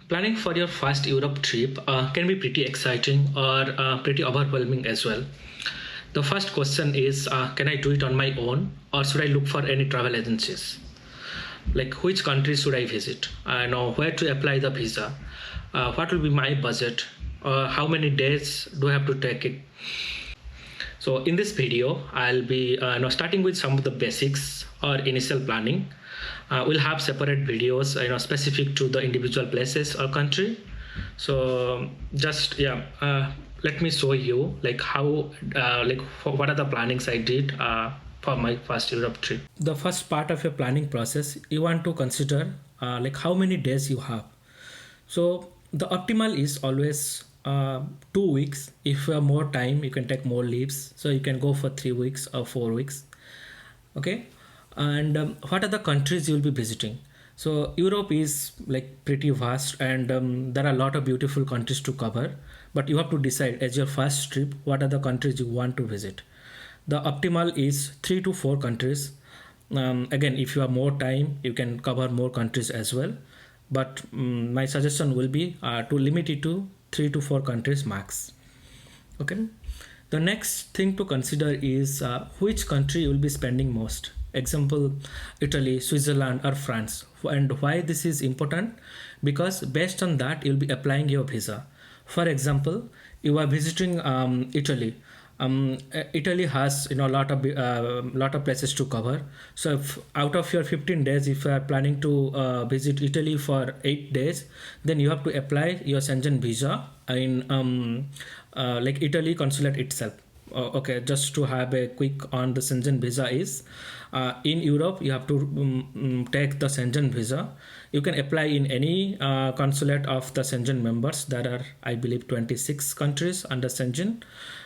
Planning for your first Europe trip can be pretty exciting or pretty overwhelming as well. The first question is, can I do it on my own or should I look for any travel agencies? Like which countries should I visit? I know where to apply the visa. What will be my budget? How many days do I have to take it? So in this video, I'll be starting with some of the basics or initial planning. We'll have separate videos specific to the individual places or country. So just let me show you like how what are the plannings I did for my first Europe trip. The first part of your planning process, you want to consider like how many days you have. So the optimal is always 2 weeks. If you have more time, you can take more leaves. So you can go for 3 weeks or 4 weeks. Okay. And what are the countries you will be visiting? So Europe is like pretty vast, and there are a lot of beautiful countries to cover. But you have to decide as your first trip what are the countries you want to visit. The optimal is 3 to 4 countries. Again, if you have more time, you can cover more countries as well. But my suggestion will be to limit it to 3 to 4 countries max. Okay. The next thing to consider is which country you will be spending most. Example, Italy, Switzerland, or France. And why this is important? Because based on that, you'll be applying your visa. For example, you are visiting Italy. Italy has a lot of places to cover. So if out of your 15 days, if you are planning to visit Italy for 8 days, then you have to apply your Schengen visa in like Italy consulate itself. Okay, just to have a quick on the Schengen visa is in Europe you have to take the Schengen visa. You can apply in any consulate of the Schengen members. There are, I believe, 26 countries under Schengen.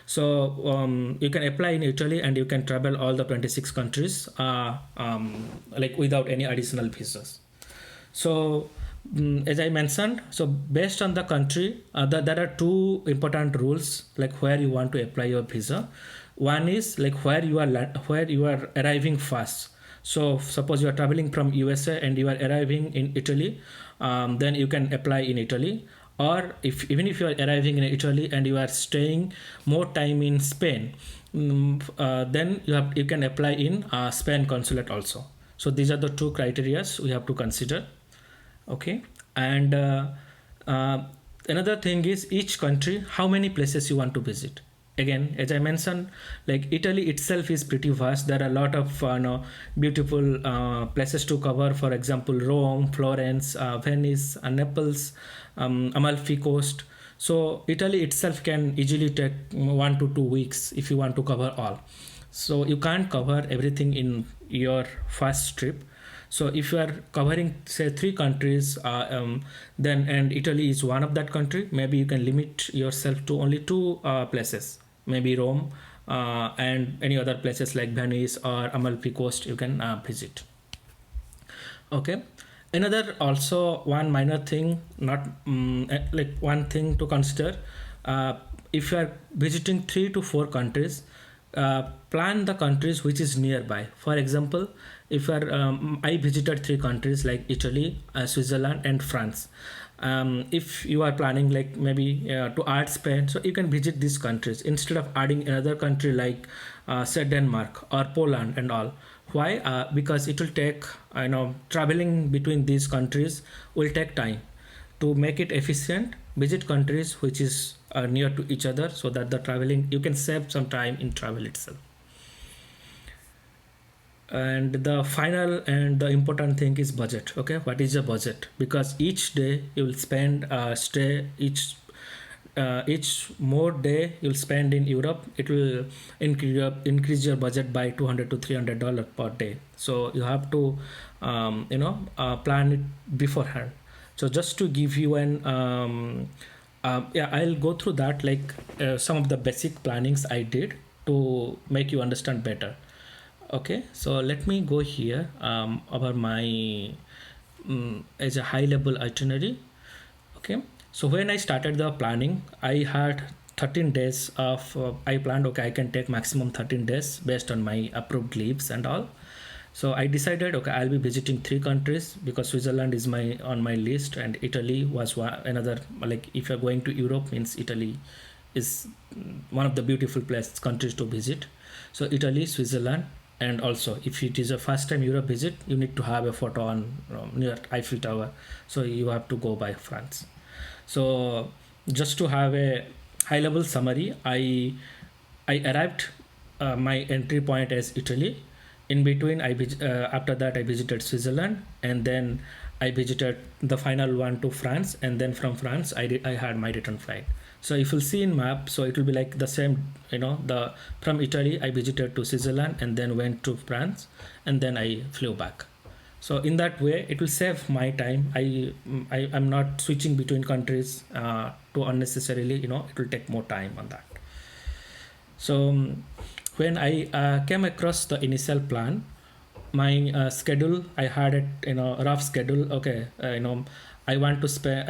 So you can apply in Italy and you can travel all the 26 countries like without any additional visas. So as I mentioned, so based on the country, there are two important rules like where you want to apply your visa. One is like where you are arriving first. So suppose you are traveling from USA and you are arriving in Italy, then you can apply in Italy. Or even if you are arriving in Italy and you are staying more time in Spain, then you can apply in Spain consulate also. So these are the two criteria we have to consider. Okay. And another thing is each country, how many places you want to visit. Again, as I mentioned, like Italy itself is pretty vast. There are a lot of beautiful places to cover. For example, Rome, Florence, Venice, Naples, Amalfi Coast. So Italy itself can easily take 1 to 2 weeks if you want to cover all. So you can't cover everything in your first trip. So if you are covering say 3 countries, then and Italy is one of that country, maybe you can limit yourself to only 2 places, maybe Rome and any other places like Venice or Amalfi Coast you can visit. Okay. Another also one minor thing, not like one thing to consider. If you are visiting 3 to 4 countries, plan the countries which is nearby. For example, if you are I visited 3 countries like Italy, Switzerland, and France. If you are planning like maybe to add Spain, so you can visit these countries instead of adding another country like say Denmark or Poland and all. Why? Because it will take traveling between these countries will take time. To make it efficient, visit countries which is near to each other so that the traveling you can save some time in travel itself. And the final and the important thing is budget. Okay, what is your budget? Because each day you will spend stay each more day you'll spend in Europe, it will increase your budget by $200 to $300 per day. So you have to plan it beforehand. So just to give you an I'll go through that like some of the basic plannings I did to make you understand better. Okay, so let me go here over my as a high level itinerary. Okay, so when I started the planning, I had 13 days of I planned, okay, I can take maximum 13 days based on my approved leaves and all. So I decided, okay, I'll be visiting 3 countries because Switzerland is my on my list, and Italy was another. Like if you're going to Europe, means Italy is one of the beautiful countries to visit. So Italy, Switzerland, and also if it is a first time Europe visit, you need to have a photo on near Eiffel Tower. So you have to go by France. So just to have a high level summary, I arrived my entry point as Italy. In between, after that I visited Switzerland, and then I visited the final one to France, and then from France I had my return flight. So if you'll see in map, so it will be like the same, the from Italy I visited to Switzerland and then went to France, and then I flew back. So in that way it will save my time. I'm not switching between countries to unnecessarily, it will take more time on that. So when I came across the initial plan, my schedule, I had it, rough schedule. Okay, I want to spend.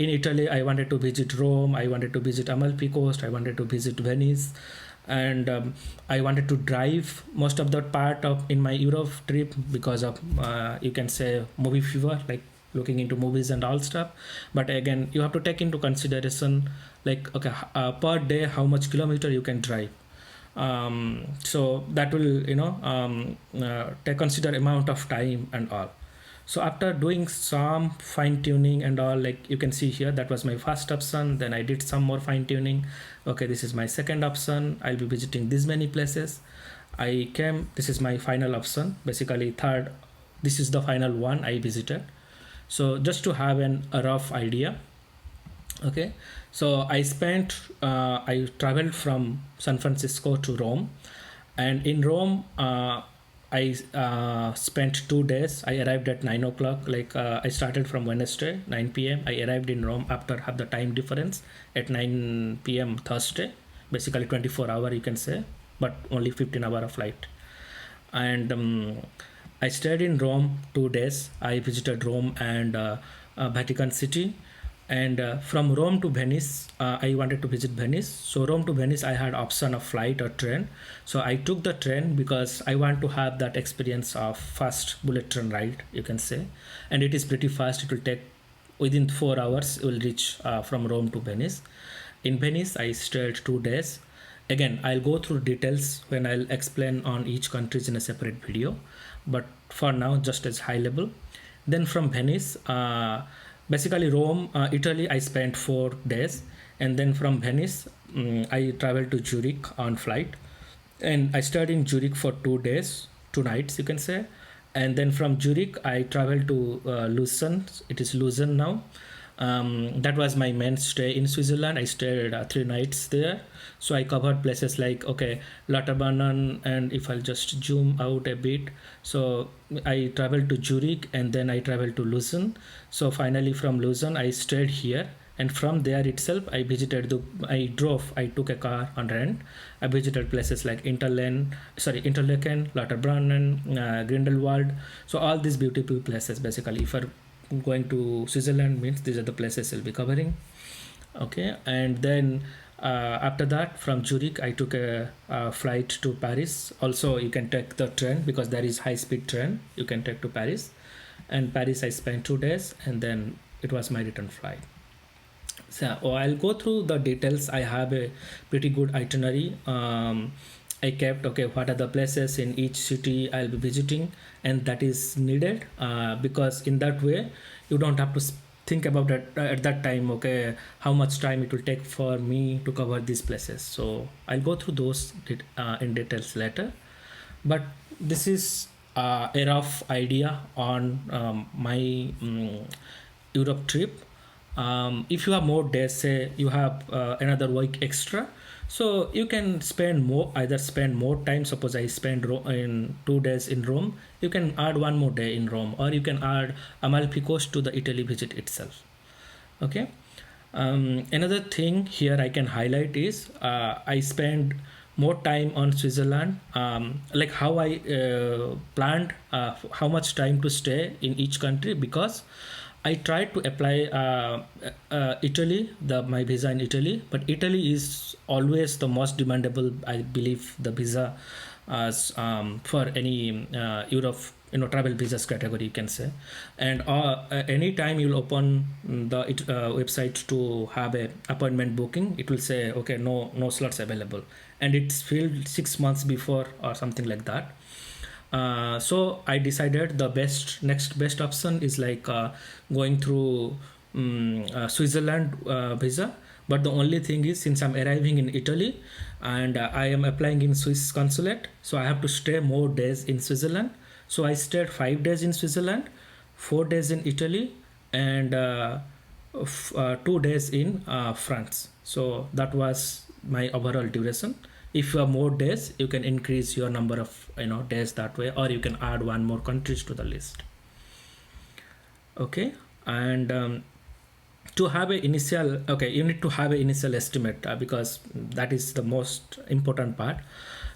In Italy, I wanted to visit Rome. I wanted to visit Amalfi Coast. I wanted to visit Venice, and I wanted to drive most of that part of in my Europe trip because of you can say movie fever, like looking into movies and all stuff. But again, you have to take into consideration like okay, per day how much kilometer you can drive. So that will take consider amount of time and all. So after doing some fine tuning and all, like you can see here, that was my first option. Then I did some more fine tuning. Okay, this is my second option. I'll be visiting this many places. This is my final option, basically third. This is the final one I visited. So just to have a rough idea. Okay, so I traveled from San Francisco to Rome, and in Rome I spent 2 days. I arrived at 9 o'clock. Like I started from Wednesday 9 p.m. I arrived in Rome after have the time difference at 9 p.m. Thursday, basically 24-hour you can say, but only 15-hour of flight. And I stayed in Rome 2 days. I visited Rome and Vatican City. And from Rome to Venice, I wanted to visit Venice. So Rome to Venice, I had option of flight or train. So I took the train because I want to have that experience of fast bullet train ride, you can say. And it is pretty fast. It will take within 4 hours. It will reach from Rome to Venice. In Venice, I stayed 2 days. Again, I'll go through details when I'll explain on each countries in a separate video. But for now, just as high level. Then from Venice, basically Rome, Italy, I spent 4 days, and then from Venice, I traveled to Zurich on flight, and I stayed in Zurich for 2 days, 2 nights, you can say, and then from Zurich, I traveled to Lucerne. It is Lucerne now. That was my main stay in Switzerland. I stayed 3 nights there. So I covered places like, okay, Lauterbrunnen, and if I'll just zoom out a bit. So I traveled to Zurich and then I traveled to Lucerne. So finally from Lucerne, I stayed here. And from there itself, I took a car on rent. I visited places like Interlaken, Lauterbrunnen, Grindelwald. So all these beautiful places, basically, if you're going to Switzerland, means these are the places I'll be covering. Okay, and then after that from Zurich I took a flight to Paris. Also you can take the train because there is high speed train you can take to Paris, and Paris I spent 2 days, and then it was my return flight. So I'll go through the details. I have a pretty good itinerary. I kept, okay, what are the places in each city I'll be visiting, and that is needed because in that way you don't have to think about it at that time, okay, how much time it will take for me to cover these places. So I'll go through those in details later, but this is a rough idea on my Europe trip. If you have more days, say you have another week extra, so you can spend more time. Suppose I spend in 2 days in Rome, you can add 1 more day in Rome, or you can add Amalfi Coast to the Italy visit itself. Okay. Another thing here I can highlight is I spend more time on Switzerland, like how I planned how much time to stay in each country, because I tried to apply Italy, my visa in Italy, but Italy is always the most demandable, I believe, the visa as for any Europe travel visas category, you can say. And anytime you'll open the website to have a appointment booking, it will say okay, no slots available, and it's filled 6 months before or something like that. So I decided the next best option is like going through Switzerland visa. But the only thing is, since I'm arriving in Italy and I am applying in Swiss consulate, so I have to stay more days in Switzerland. So I stayed 5 days in Switzerland, 4 days in Italy, and 2 days in France. So that was my overall duration. If you have more days, you can increase your number of days that way, or you can add one more countries to the list. Okay, and to have a initial, okay, you need to have an initial estimate because that is the most important part.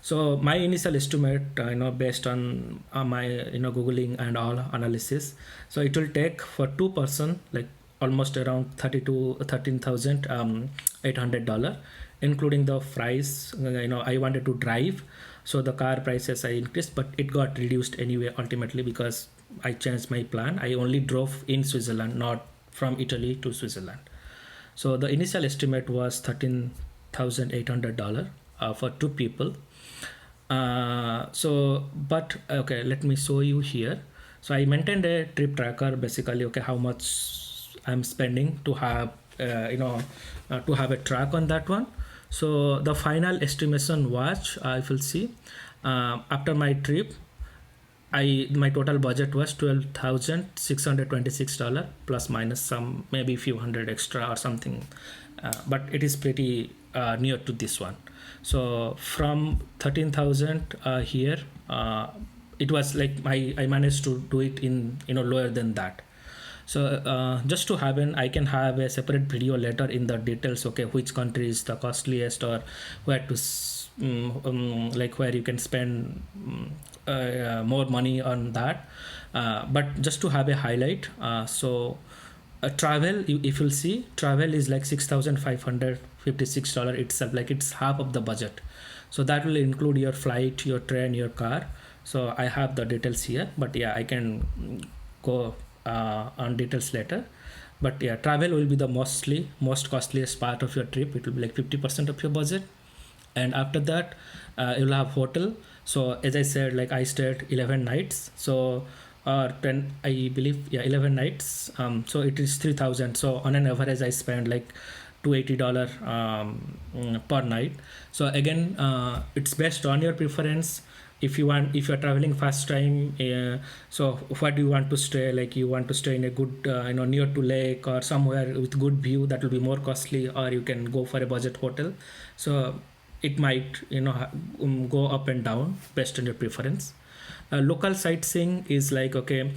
So my initial estimate, based on my googling and all analysis, so it will take for 2 person like almost around $13,800, including the price. I wanted to drive, so the car prices I increased, but it got reduced anyway ultimately because I changed my plan. I only drove in Switzerland, not from Italy to Switzerland. So the initial estimate was $13,800 for 2 people. But okay, let me show you here. So I maintained a trip tracker, basically, okay, how much I'm spending to have to have a track on that one. So the final estimation was, if you'll see, after my trip, my total budget was $12,626 plus minus some maybe few hundred extra or something, but it is pretty near to this one. So from 13,000 here, it was like I managed to do it in lower than that. So just to have I can have a separate video later in the details, okay, which country is the costliest or where to like where you can spend more money on that, but just to have a highlight. So travel, if you'll see, travel is like $6,556 itself, like it's half of the budget. So that will include your flight, your train, your car. So I have the details here, but yeah, I can go on details later. But yeah, travel will be the most costliest part of your trip. It will be like 50% of your budget, and after that you'll have hotel. So as I said, like I stayed 11 nights, so or 10, I believe, yeah, 11 nights. So it is 3,000. So on an average I spend like $280 per night. So again, it's based on your preference. If you're traveling first time, so what do you want to stay, like you want to stay in a good near to lake or somewhere with good view, that will be more costly, or you can go for a budget hotel. So it might go up and down based on your preference. Local sightseeing is like, okay,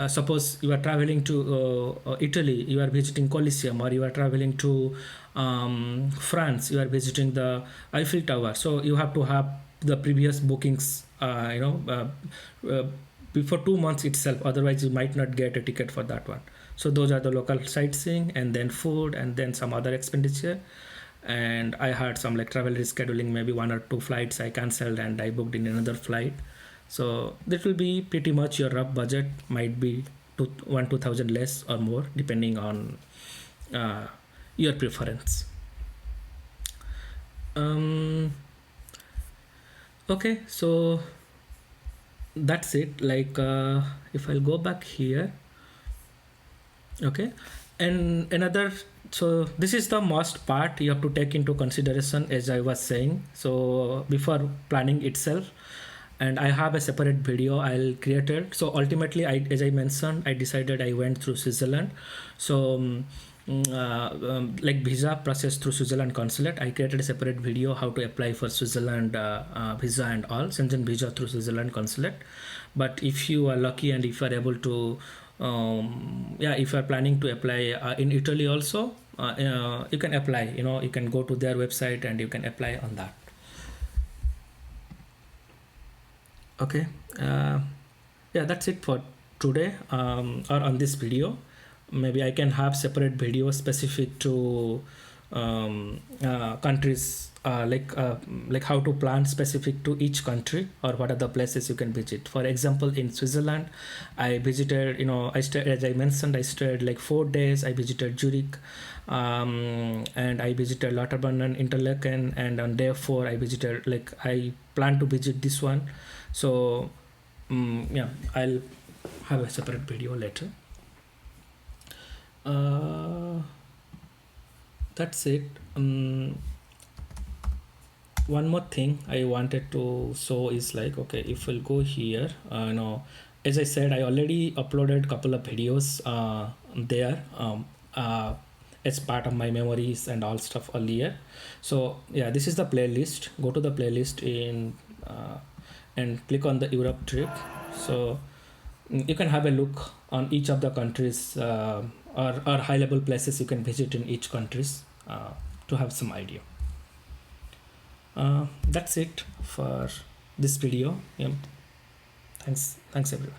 suppose you are traveling to Italy, you are visiting Colosseum, or you are traveling to France, you are visiting the Eiffel Tower. So you have to have the previous bookings before 2 months itself, otherwise you might not get a ticket for that one. So those are the local sightseeing, and then food, and then some other expenditure. And I had some like travel rescheduling, maybe 1 or 2 flights I cancelled and I booked in another flight. So that will be pretty much your rough budget, might be 2,000 less or more depending on your preference. Okay, so that's it. Like if I'll go back here, okay, and another, so this is the most part you have to take into consideration, as I was saying, so before planning itself. And I have a separate video I'll create it. So ultimately, as I mentioned, I decided I went through Switzerland. So like visa process through Switzerland consulate, I created a separate video how to apply for Switzerland visa and all, Shenzhen visa through Switzerland consulate. But if you are lucky and if you are able to if you are planning to apply in Italy also, you can apply, you can go to their website and you can apply on that. Okay, yeah, that's it for today, or on this video. Maybe I can have separate video specific to countries, like how to plan specific to each country, or what are the places you can visit. For example, in Switzerland, I visited, I stayed, as I mentioned, I stayed like 4 days. I visited Zurich, and I visited Lauterbrunnen and Interlaken, and on day 4 I visited, like I plan to visit this one. So yeah, I'll have a separate video later. That's it. One more thing I wanted to show is, like, okay, if we'll go here, as I said, I already uploaded a couple of videos there, as part of my memories and all stuff earlier. So yeah, this is the playlist. Go to the playlist and click on the Europe trip. So you can have a look on each of the countries, or high level places you can visit in each countries, to have some idea. That's it for this video. Yeah. Thanks everyone.